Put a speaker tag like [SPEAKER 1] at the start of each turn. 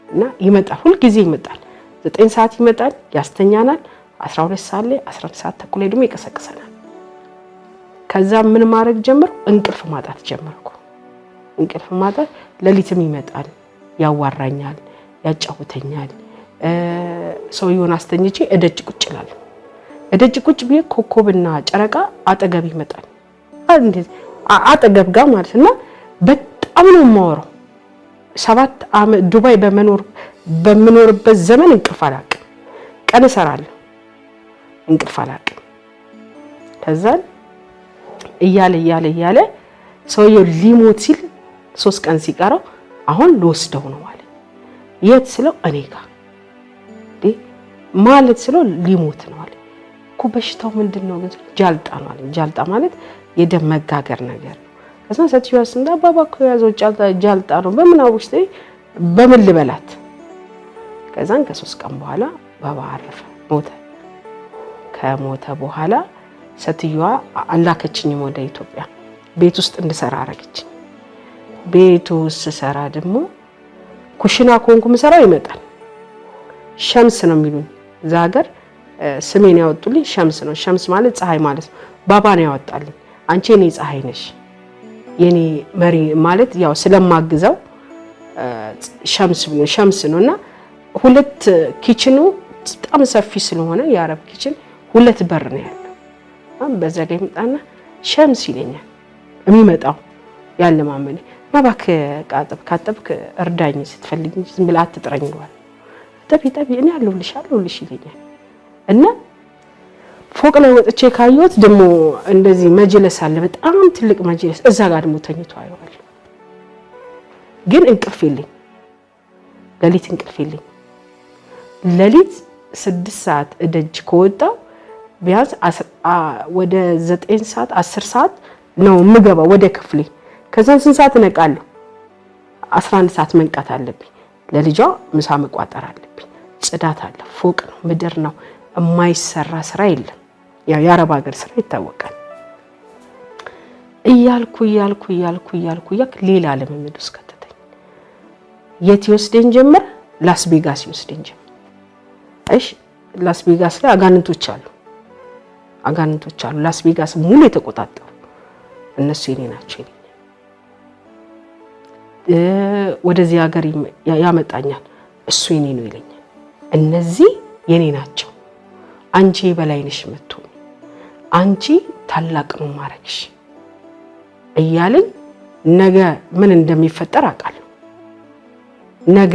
[SPEAKER 1] እና ይመጣል ሁሉ ጊዜ ይመጣል 9 ሰዓት ይመጣል ያስተኛናል 12 ሰዓት ላይ 11 ሰዓት ተኩል ላይ ደግሞ ይቀሰቅሰናል ከዛ ምን ማድረግ ጀመር እንቅልፍ ማጣት ጀመርኩ እንቅልፍ ማጣት ለሊትም ይመጣል ያዋራኛል ያጫውተኛል ሰውየውን አስተኝቼ እደጅ ቁጭ ይላል እደጅ ቁጭ ቢየ ኮኮብና ጨረቃ አጠገብ ይመጣል አንዴ አጠገብ ጋር ማለትና በጣም ነው ማወራው 7 ዓመት ዱባይ በመኖርበት ዘመን እንቅልፍ አላውቅም ቀን እሰራለሁ እንቅልፍ አላውቅም ከዛ እያለ ሰውየው ሊሞት ሲል 3 ቀን ሲቀረው አሁን ልወስደው ነው ማለት የት ስለው እኔ ጋር ማለት ስለው ሊሞት ነው ማለት እኮ በሽታው ምንድነው ግን ጃልጣ ነው ማለት ጃልጣ ማለት የደም መጋገር ነገር ከዛ ሰትዩስ እንዳ ባባኮ ያዘው ጃልጣ ነው በምን አውሽቴ በምን ልበላት ከዛን ከ3 ቀን በኋላ ባባ አረፈ ሞተ ከሞተ በኋላ ሰትዩዋ አላከችኝ ወደ ኢትዮጵያ ቤት ውስጥ እንድሰራ አረጋች ቤት ውስጥ ሰራ ደግሞ ኩሽና ኮንኩ ምሰራው ይመጣል ሸምስ ነው የሚሉኝ ዛገር ስሜን ያወጡልኝ ሸምስ ነው ሸምስ ማለት ፀሐይ ማለት ባባ ነው ያወጣልኝ አንቺ እኔ ፀሐይ ነሽ የኔ መሪ ማለት ያው ስለማግዘው ሸምስ ነውና ሁለት ኪችኑ በጣም ሰፊ ስለሆነ የአረብ ኪችን ሁለት በር ነው ያለው በዘጋይ መጣና ሸምስ ይለኛል የሚመጣው ያለ ማመኔ ባባክ ካጠብክ እርዳኝ ስትፈልጊ ዝም ብላ አትጥረኝ ይሏል ጠቢ እኔ አለሁልሽ ይለኛል እና ፎቅ ላይ ወጥቼ ካየሁት ደሞ እንደዚህ መጅለስ አለ በጣም ትልቅ መጅለስ እዛ ጋር ደሞ ተኝቶ አይዋል ግን እንቅልፍ የለኝ ለሊት እንቅልፍ የለኝ ለሊት 6 ሰዓት እደጅ ከወጣው ቢያንስ ወደ 9 ሰዓት 10 ሰዓት ነው ምገባው ወደ ክፍሌ ከዛን ስንት ሰዓት እነቃለሁ 11 ሰዓት መንቃት አለብኝ ለልጇ ምሳ መቋጠር አለብኝ ጽዳት አለ ፎቅ ነው ምድር ነው የማይሰራ ስራ የለም ያው የአረብ ሀገር ስራ ይታወቃል እያልኩ ሌላ ለምምድ ውስጥ ከተተኝ የት ይወስደኝ ጀመር ላስ ቬጋስ ይወስደኝ ጀመር እሺ ላስ ቬጋስ ላይ አጋንንቶች አሉ ላስ ቬጋስ ሙሉ የተቆጣጠሩ እነሱ የኔ ናቸው ወደዚህ ሀገር ያመጣኛል እሱ የኔ ነው ይለኛል እነዚህ የኔ ናቸው አንቺ በላይነሽ መጥቶ አንቺ ታላቅ ነው ማረክሽ እያለኝ ነገ ምን እንደሚፈጠር አውቃለሁ ነገ